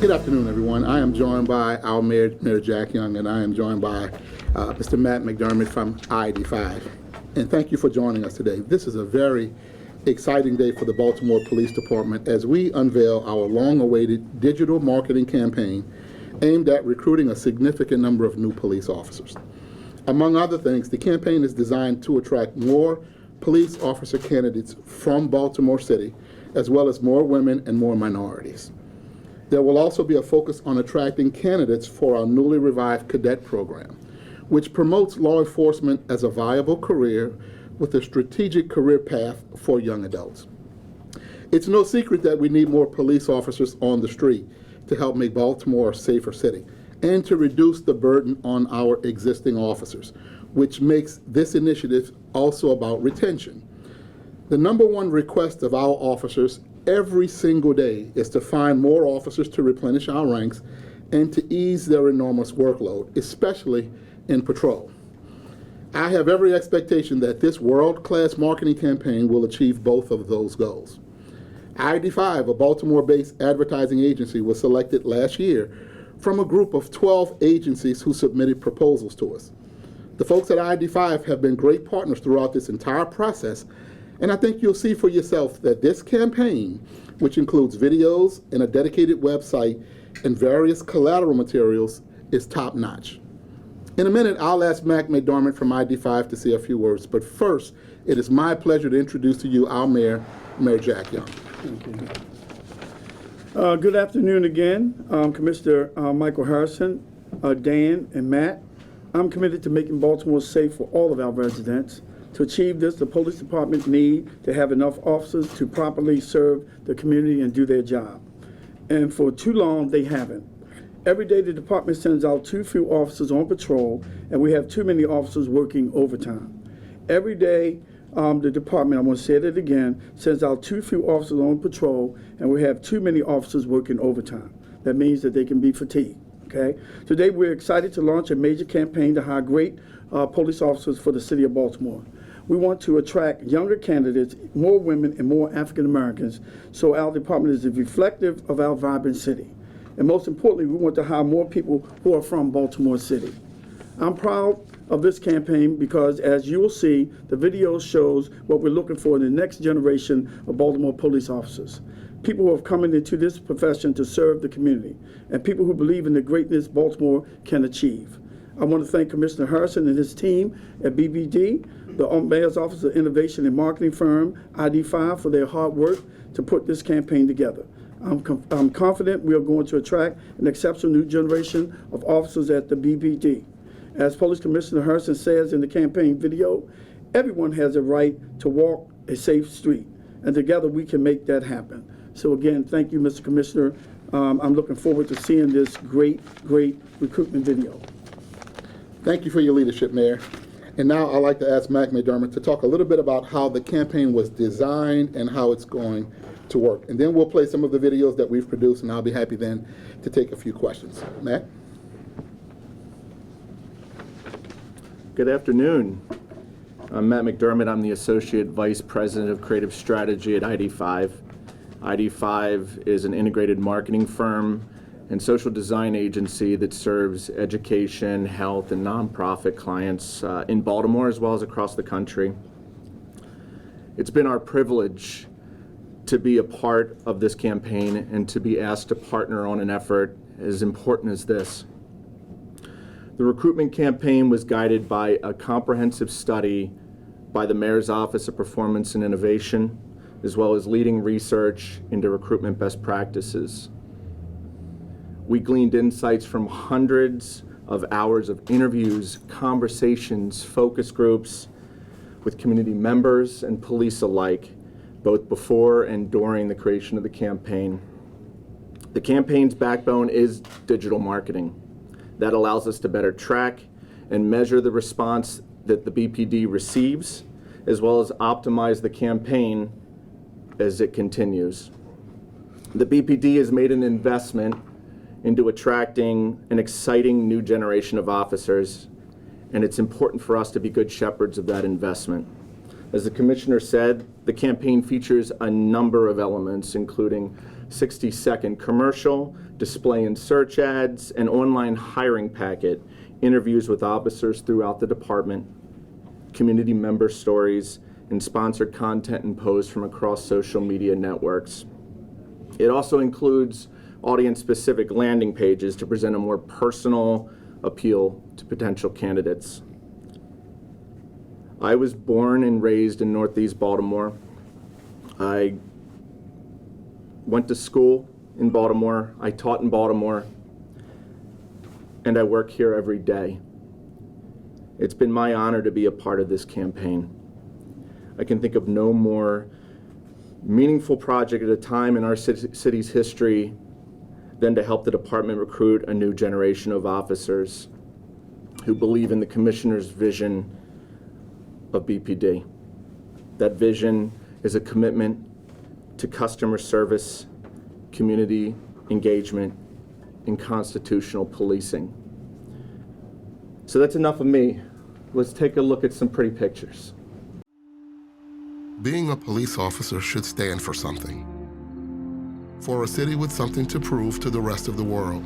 Good afternoon, everyone. I am joined by our Mayor Jack Young, and I am joined by Mr. Matt McDermott from ID5. And thank you for joining us today. This is a very exciting day for the Baltimore Police Department as we unveil our long-awaited digital marketing campaign aimed at recruiting a significant number of new police officers. Among other things, the campaign is designed to attract more police officer candidates from Baltimore City, as well as more women and more minorities. There will also be a focus on attracting candidates for our newly revived cadet program, which promotes law enforcement as a viable career with a strategic career path for young adults. It's no secret that we need more police officers on the street to help make Baltimore a safer city and to reduce the burden on our existing officers, which makes this initiative also about retention. The number one request of our officers every single day is to find more officers to replenish our ranks and to ease their enormous workload, especially in patrol. I have every expectation that this world-class marketing campaign will achieve both of those goals. ID5, a Baltimore-based advertising agency, was selected last year from a group of 12 agencies who submitted proposals to us. The folks at ID5 have been great partners throughout this entire process, and I think you'll see for yourself that this campaign, which includes videos and a dedicated website and various collateral materials, is top-notch. In a minute, I'll ask Mac McDermott from ID5 to say a few words, but first, it is my pleasure to introduce to you our Mayor, Mayor Jack Young. Thank you. Good afternoon again, Commissioner Michael Harrison, Dan, and Matt. I'm committed to making Baltimore safe for all of our residents. To achieve this, the police department need to have enough officers to properly serve the community and do their job. And for too long, they haven't. Every day, the department sends out too few officers on patrol, and we have too many officers working overtime. Every day, the department, I want to say that again, sends out too few officers on patrol, and we have too many officers working overtime. That means that they can be fatigued. Okay. Today, we're excited to launch a major campaign to hire great police officers for the city of Baltimore. We want to attract younger candidates, more women, and more African Americans, so our department is reflective of our vibrant city. And most importantly, we want to hire more people who are from Baltimore City. I'm proud of this campaign because, as you will see, the video shows what we're looking for in the next generation of Baltimore police officers. People who have come into this profession to serve the community, and people who believe in the greatness Baltimore can achieve. I want to thank Commissioner Harrison and his team at BPD, the Mayor's Office of Innovation and Marketing firm, ID5, for their hard work to put this campaign together. I'm confident we are going to attract an exceptional new generation of officers at the BPD. As Police Commissioner Harrison says in the campaign video, everyone has a right to walk a safe street, and together we can make that happen. So again, thank you, Mr. Commissioner. I'm looking forward to seeing this great recruitment video. Thank you for your leadership, Mayor. And now I'd like to ask Mac McDermott to talk a little bit about how the campaign was designed and how it's going to work. And then we'll play some of the videos that we've produced, and I'll be happy then to take a few questions. Mac? Good afternoon. I'm Matt McDermott. I'm the Associate Vice President of Creative Strategy at ID5. ID5 is an integrated marketing firm and social design agency that serves education, health, and nonprofit clients in Baltimore as well as across the country. It's been our privilege to be a part of this campaign and to be asked to partner on an effort as important as this. The recruitment campaign was guided by a comprehensive study by the Mayor's Office of Performance and Innovation, as well as leading research into recruitment best practices. We gleaned insights from hundreds of hours of interviews, conversations, focus groups with community members and police alike, both before and during the creation of the campaign. The campaign's backbone is digital marketing. That allows us to better track and measure the response that the BPD receives, as well as optimize the campaign as it continues. The BPD has made an investment into attracting an exciting new generation of officers, and it's important for us to be good shepherds of that investment. As the commissioner said, the campaign features a number of elements, including 60-second commercial, display and search ads, an online hiring packet, interviews with officers throughout the department, community member stories, and sponsored content and posts from across social media networks. It also includes audience-specific landing pages to present a more personal appeal to potential candidates. I was born and raised in Northeast Baltimore. I went to school in Baltimore, I taught in Baltimore, and I work here every day. It's been my honor to be a part of this campaign. I can think of no more meaningful project at a time in our city's history than to help the department recruit a new generation of officers who believe in the commissioner's vision of BPD. That vision is a commitment to customer service, community engagement, and constitutional policing. So that's enough of me. Let's take a look at some pretty pictures. Being a police officer should stand for something. For a city with something to prove to the rest of the world.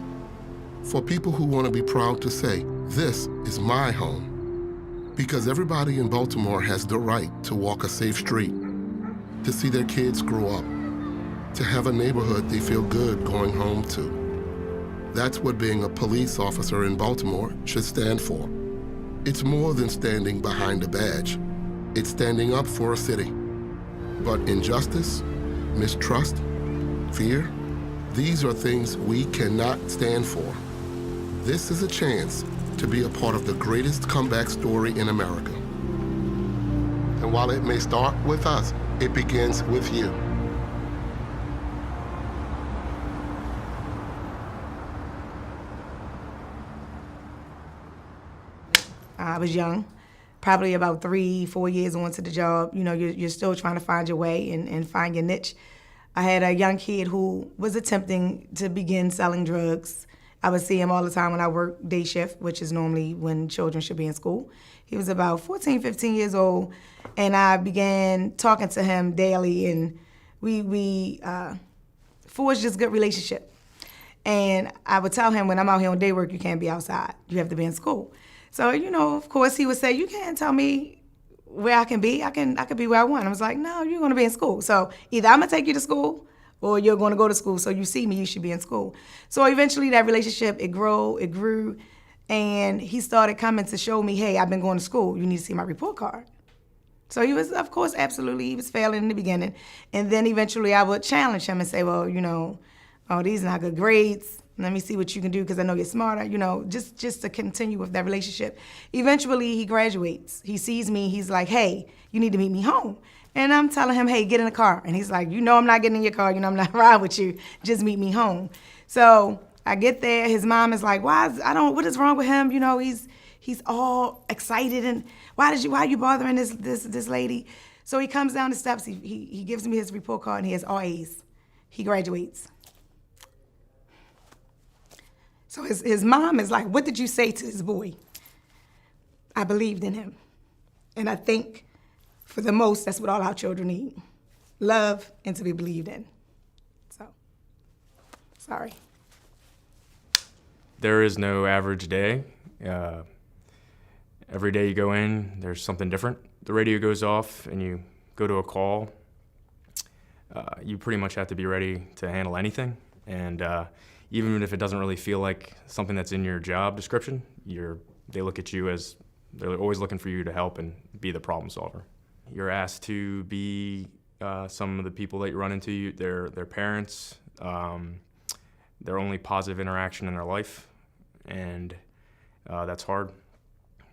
For people who want to be proud to say, this is my home. Because everybody in Baltimore has the right to walk a safe street, to see their kids grow up, to have a neighborhood they feel good going home to. That's what being a police officer in Baltimore should stand for. It's more than standing behind a badge. It's standing up for a city. But injustice, mistrust, fear, these are things we cannot stand for. This is a chance to be a part of the greatest comeback story in America. And while it may start with us, it begins with you. I was young, probably about 3-4 years onto the job. You know, you're still trying to find your way and find your niche. I had a young kid who was attempting to begin selling drugs. I would see him all the time when I worked day shift, which is normally when children should be in school. He was about 14, 15 years old, and I began talking to him daily, and we forged this good relationship. And I would tell him, when I'm out here on day work, you can't be outside. You have to be in school. So, you know, of course, he would say, you can't tell me where I can be. I could be where I want. I was like, no, you're going to be in school. So either I'm going to take you to school or you're going to go to school. So you see me, you should be in school. So eventually that relationship, it grew. And he started coming to show me, hey, I've been going to school. You need to see my report card. So he was, of course, absolutely, he was failing in the beginning. And then eventually I would challenge him and say, well, you know, oh, these are not good grades. Let me see what you can do because I know you're smarter, you know, just to continue with that relationship. Eventually, he graduates. He sees me. He's like, hey, you need to meet me home. And I'm telling him, hey, get in the car. And he's like, you know I'm not getting in your car. You know I'm not riding with you. Just meet me home. So I get there. His mom is like, what is wrong with him? You know, he's all excited. And why are you bothering this lady? So he comes down the steps. He gives me his report card, and he has all A's. He graduates. So his mom is like, what did you say to this boy? I believed in him. And I think, for the most, that's what all our children need. Love and to be believed in. So, sorry. There is no average day. Every day you go in, there's something different. The radio goes off and you go to a call. You pretty much have to be ready to handle anything. And even if it doesn't really feel like something that's in your job description, they look at you as they're always looking for you to help and be the problem solver. You're asked to be some of the people that you run into, their parents, their only positive interaction in their life, and that's hard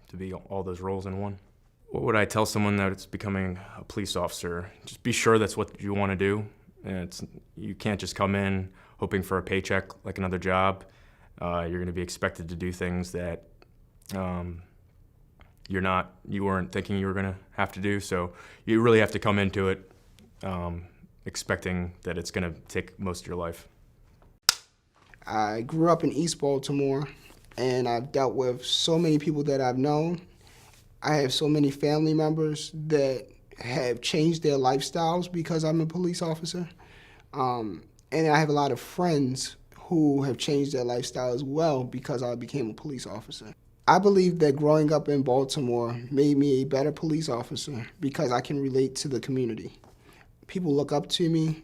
to be all those roles in one. What would I tell someone that's becoming a police officer? Just be sure that's what you want to do. And you can't just come in hoping for a paycheck like another job. You're going to be expected to do things that you weren't thinking you were going to have to do. So you really have to come into it expecting that it's going to take most of your life. I grew up in East Baltimore, and I've dealt with so many people that I've known. I have so many family members that have changed their lifestyles because I'm a police officer. And I have a lot of friends who have changed their lifestyle as well because I became a police officer. I believe that growing up in Baltimore made me a better police officer because I can relate to the community. People look up to me.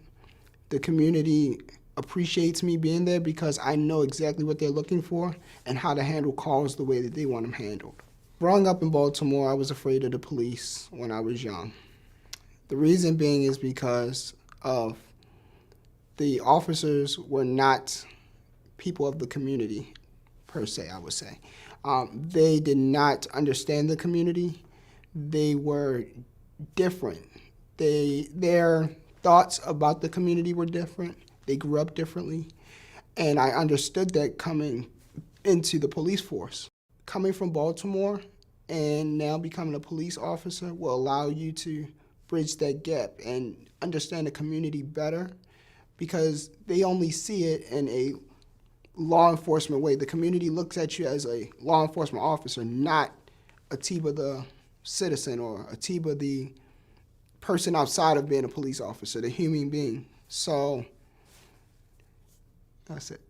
The community appreciates me being there because I know exactly what they're looking for and how to handle calls the way that they want them handled. Growing up in Baltimore, I was afraid of the police when I was young. The reason being is because of the officers were not people of the community, per se, I would say. They did not understand the community. They were different. Their thoughts about the community were different. They grew up differently. And I understood that coming into the police force. Coming from Baltimore and now becoming a police officer will allow you to bridge that gap and understand the community better because they only see it in a law enforcement way. The community looks at you as a law enforcement officer, not Atiba the citizen or Atiba the person outside of being a police officer, the human being. So that's it.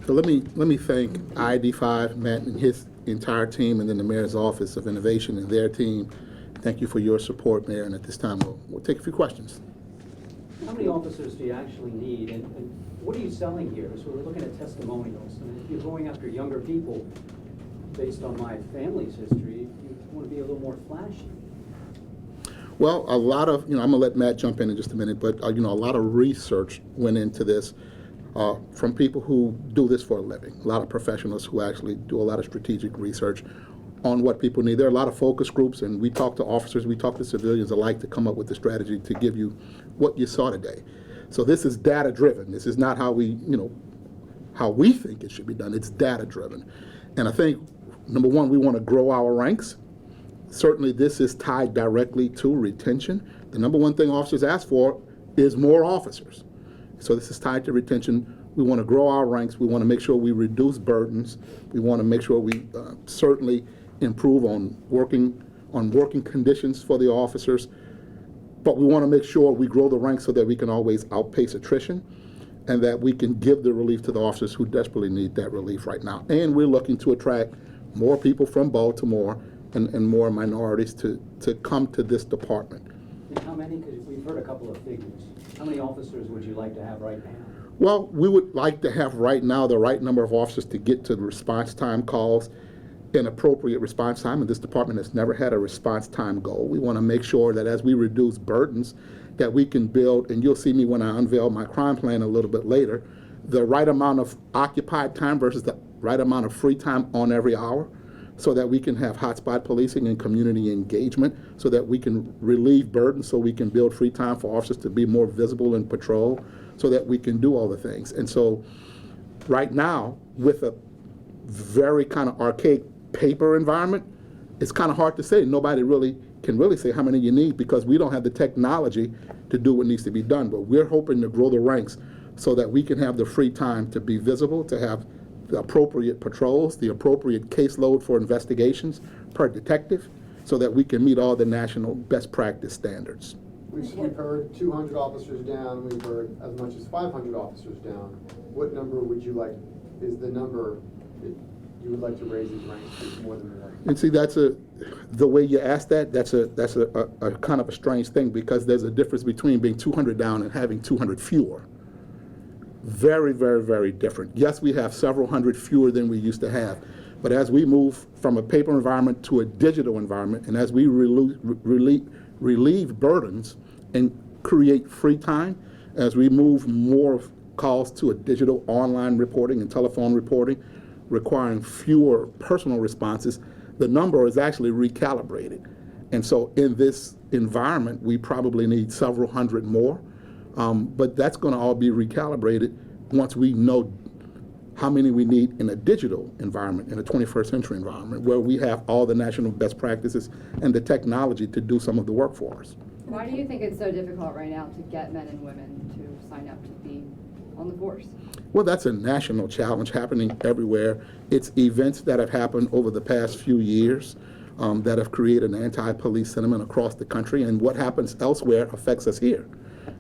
So let me thank ID5, Matt, and his entire team, and then the Mayor's Office of Innovation and their team. Thank you for your support, Mayor, and at this time we'll take a few questions. How many officers do you actually need, and what are you selling here? So we're looking at testimonials. I mean, if you're going after younger people, based on my family's history, you want to be a little more flashy. Well, a lot of, I'm going to let Matt jump in just a minute, but, a lot of research went into this from people who do this for a living, a lot of professionals who actually do a lot of strategic research on what people need. There are a lot of focus groups, and we talk to officers, we talk to civilians alike to come up with the strategy to give you what you saw today. So this is data-driven. This is not how we think it should be done. It's data-driven. And I think, number one, we want to grow our ranks. Certainly this is tied directly to retention. The number one thing officers ask for is more officers. So this is tied to retention. We want to grow our ranks. We want to make sure we reduce burdens. We want to make sure we certainly improve on working conditions for the officers. But we want to make sure we grow the ranks so that we can always outpace attrition and that we can give the relief to the officers who desperately need that relief right now. And we're looking to attract more people from Baltimore and more minorities to come to this department. And how many, because we've heard a couple of figures, how many officers would you like to have right now? Well, we would like to have right now the right number of officers to get to response time calls in appropriate response time, and this department has never had a response time goal. We want to make sure that as we reduce burdens, that we can build, and you'll see me when I unveil my crime plan a little bit later, the right amount of occupied time versus the right amount of free time on every hour, so that we can have hotspot policing and community engagement, so that we can relieve burdens, so we can build free time for officers to be more visible in patrol, so that we can do all the things. And so right now, with a very kind of archaic paper environment, it's kind of hard to say. Nobody can really say how many you need because we don't have the technology to do what needs to be done. But we're hoping to grow the ranks so that we can have the free time to be visible, to have the appropriate patrols, the appropriate caseload for investigations per detective, so that we can meet all the national best practice standards. We've heard 200 officers down. We've heard as much as 500 officers down. What number would you like, is the number that you would like to raise these ranks to more than one? And see, the way you ask that, that's a kind of a strange thing because there's a difference between being 200 down and having 200 fewer. Very, very, very different. Yes, we have several hundred fewer than we used to have, but as we move from a paper environment to a digital environment, and as we relieve burdens and create free time, as we move more calls to a digital online reporting and telephone reporting, requiring fewer personal responses, the number is actually recalibrated. And so in this environment, we probably need several hundred more, but that's going to all be recalibrated once we know how many we need in a digital environment, in a 21st century environment, where we have all the national best practices and the technology to do some of the work for us. Why do you think it's so difficult right now to get men and women to sign up to be on the force? Well, that's a national challenge happening everywhere. It's events that have happened over the past few years. that have created an anti-police sentiment across the country, and what happens elsewhere affects us here.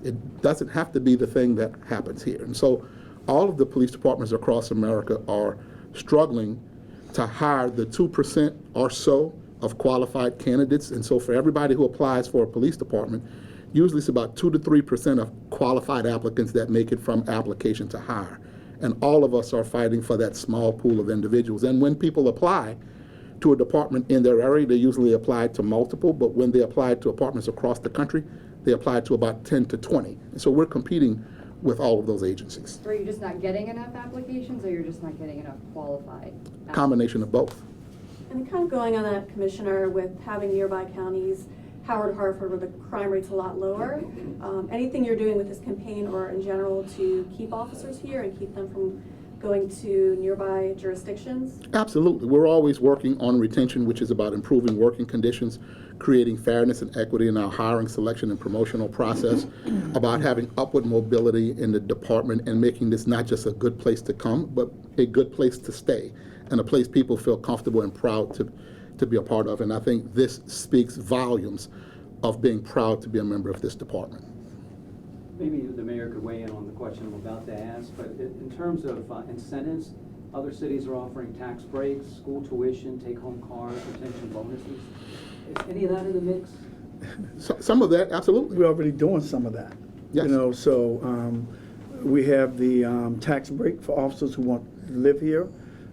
It doesn't have to be the thing that happens here. And so all of the police departments across America are struggling to hire the 2% or so of qualified candidates. And so for everybody who applies for a police department, usually it's about 2 to 3% of qualified applicants that make it from application to hire. And all of us are fighting for that small pool of individuals. And when people apply to a department in their area, they usually apply to multiple, but when they apply to departments across the country, they apply to about 10 to 20. And so we're competing with all of those agencies. Are you just not getting enough applications, or you're just not getting enough qualified applicants? Combination of both. And kind of going on that, Commissioner, with having nearby counties, Howard, Hartford, where the crime rate's a lot lower, anything you're doing with this campaign or in general to keep officers here and keep them from going to nearby jurisdictions? Absolutely. We're always working on retention, which is about improving working conditions, creating fairness and equity in our hiring, selection, and promotional process, about having upward mobility in the department and making this not just a good place to come, but a good place to stay and a place people feel comfortable and proud to be a part of. And I think this speaks volumes of being proud to be a member of this department. Maybe the mayor could weigh in on the question I'm about to ask, but in terms of incentives, other cities are offering tax breaks, school tuition, take-home cars, retention bonuses. Is any of that in the mix? Some of that, absolutely. We're already doing some of that. Yes. You know, so we have the tax break for officers who want to live here.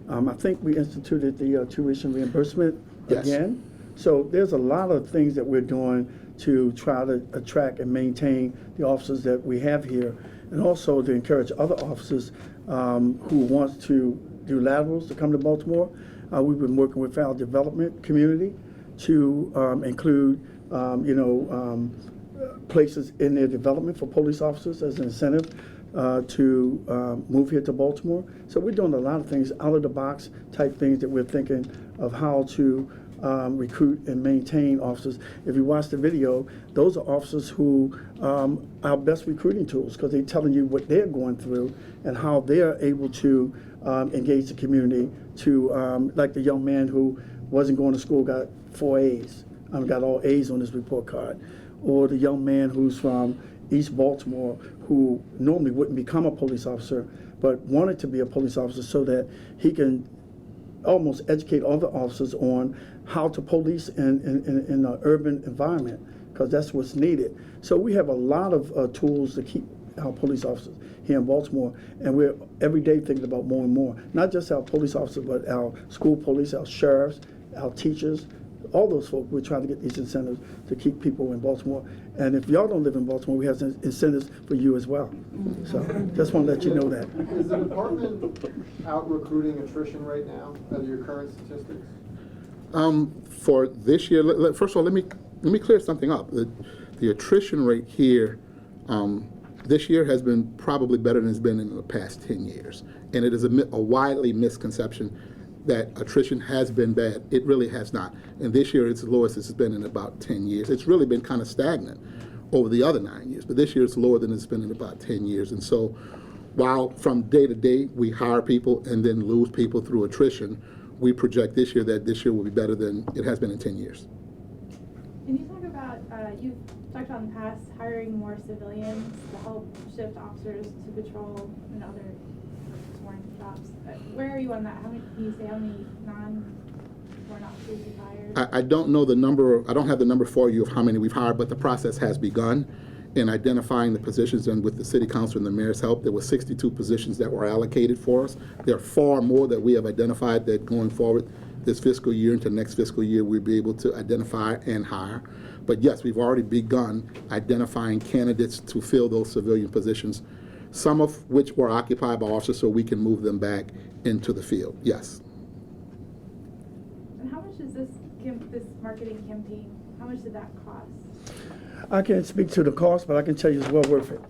I think we instituted the tuition reimbursement Yes. again. So there's a lot of things that we're doing to try to attract and maintain the officers that we have here, and also to encourage other officers who want to do laterals to come to Baltimore. We've been working with our development community to include, places in their development for police officers as an incentive to move here to Baltimore. So we're doing a lot of things, out of the box type things that we're thinking of how to recruit and maintain officers. If you watch the video, those are officers who our best recruiting tools, because they're telling you what they're going through and how they're able to engage the community to, like the young man who wasn't going to school, got 4 A's, got all A's on his report card. Or the young man who's from East Baltimore who normally wouldn't become a police officer, but wanted to be a police officer so that he can almost educate other officers on how to police in an urban environment, because that's what's needed. So we have a lot of tools to keep our police officers here in Baltimore, and we're every day thinking about more and more. Not just our police officers, but our school police, our sheriffs, our teachers, all those folks. We're trying to get these incentives to keep people in Baltimore. And if y'all don't live in Baltimore, we have some incentives for you as well. So just want to let you know that. Is the department out recruiting attrition right now, out of your current statistics? For this year, first of all, let me clear something up. The attrition rate here this year has been probably better than it's been in the past 10 years. And it is a widely misconception that attrition has been bad. It really has not. And this year it's the lowest it's been in about 10 years. It's really been kind of stagnant over the other 9 years, but this year it's lower than it's been in about 10 years. And so while from day to day we hire people and then lose people through attrition, we project this year that this year will be better than it has been in 10 years. Can you talk about, you've talked about in the past, hiring more civilians to help shift officers to patrol and other sworn jobs. Where are you on that? How many, can you say how many non-sworn officers you've hired? I don't know the number, I don't have the number for you of how many we've hired, but the process has begun in identifying the positions, and with the city council and the mayor's help, there were 62 positions that were allocated for us. There are far more that we have identified that going forward this fiscal year into next fiscal year, we'll be able to identify and hire. But yes, we've already begun identifying candidates to fill those civilian positions, some of which were occupied by officers, so we can move them back into the field. Yes. And how much is this marketing campaign, how much did that cost? I can't speak to the cost, but I can tell you it's well worth it.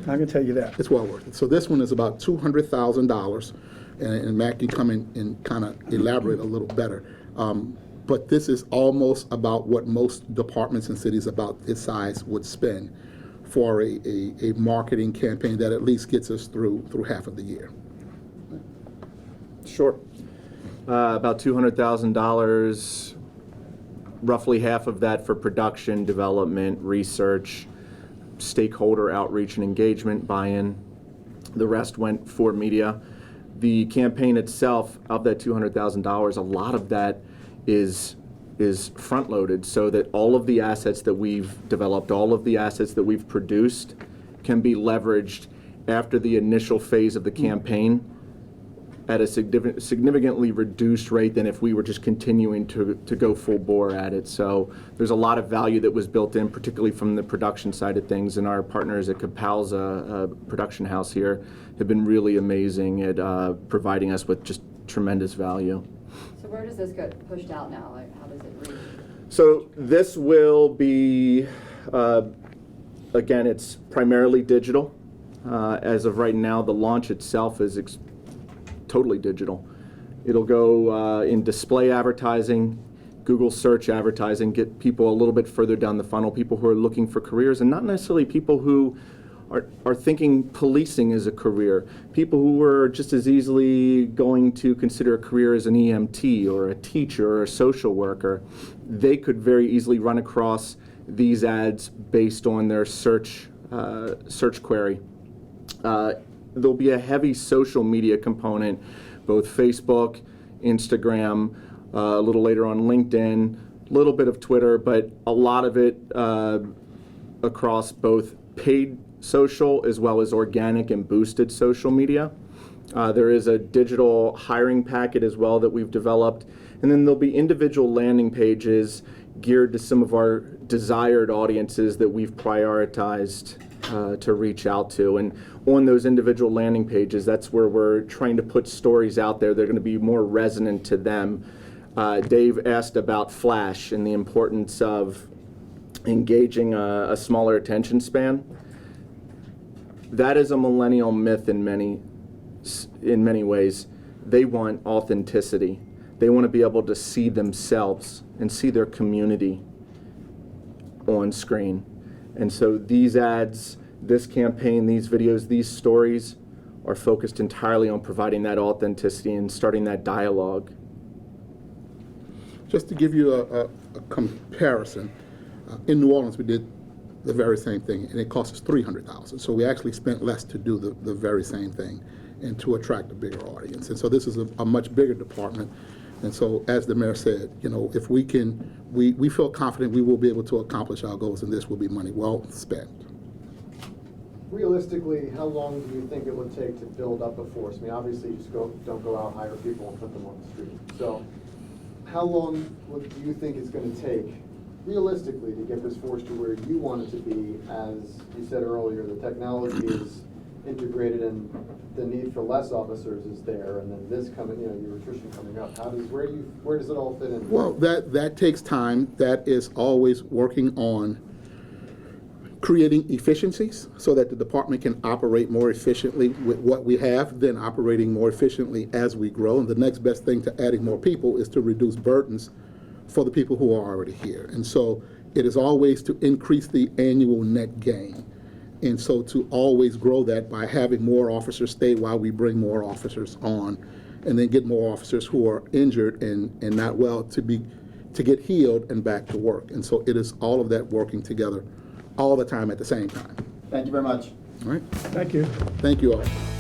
I can tell you that. It's well worth it. So this one is about $200,000, and Matt can come in and kind of elaborate a little better. But this is almost about what most departments and cities about this size would spend for a marketing campaign that at least gets us through half of the year. Sure. About $200,000 roughly half of that for production, development, research, stakeholder outreach and engagement, buy-in. The rest went for media. The campaign itself, of that $200,000, a lot of that is front-loaded so that all of the assets that we've developed, all of the assets that we've produced can be leveraged after the initial phase of the campaign at a significantly reduced rate than if we were just continuing to go full bore at it. So there's a lot of value that was built in, particularly from the production side of things, and our partners at Capalza production house here have been really amazing at providing us with just tremendous value. So where does this get pushed out now? Like, how does it reach? So this will be, again, it's primarily digital. As of right now, the launch itself is totally digital. It'll go in display advertising, Google search advertising, get people a little bit further down the funnel, people who are looking for careers, and not necessarily people who are thinking policing is a career, people who are just as easily going to consider a career as an EMT or a teacher or a social worker. They could very easily run across these ads based on their search query. There'll be a heavy social media component, both Facebook, Instagram, a little later on LinkedIn, a little bit of Twitter, but a lot of it across both paid social as well as organic and boosted social media. There is a digital hiring packet as well that we've developed, and then there'll be individual landing pages geared to some of our desired audiences that we've prioritized to reach out to. And on those individual landing pages, that's where we're trying to put stories out there that are going to be more resonant to them. Dave asked about Flash and the importance of engaging a smaller attention span. That is a millennial myth in many ways. They want authenticity. They want to be able to see themselves and see their community on screen. And so these ads, this campaign, these videos, these stories are focused entirely on providing that authenticity and starting that dialogue. Just to give you a comparison, in New Orleans we did the very same thing, and it cost us $300,000. So we actually spent less to do the very same thing and to attract a bigger audience. And so this is a much bigger department. And so, as the mayor said, you know, if we can, we feel confident we will be able to accomplish our goals, and this will be money well spent. Realistically, how long do you think it would take to build up a force? I mean, obviously, you just don't go out, hire people, and put them on the street. So, how long do you think it's going to take, realistically, to get this force to where you want it to be? As you said earlier, the technology is integrated, and the need for less officers is there, and then this coming, you know, your attrition coming up. Where does it all fit in? Well, that takes time. That is always working on creating efficiencies so that the department can operate more efficiently with what we have, then operating more efficiently as we grow. And the next best thing to adding more people is to reduce burdens for the people who are already here. And so it is always to increase the annual net gain. And so to always grow that by having more officers stay while we bring more officers on, and then get more officers who are injured and not well to get healed and back to work. And so it is all of that working together all the time at the same time. Thank you very much. All right. Thank you. Thank you all.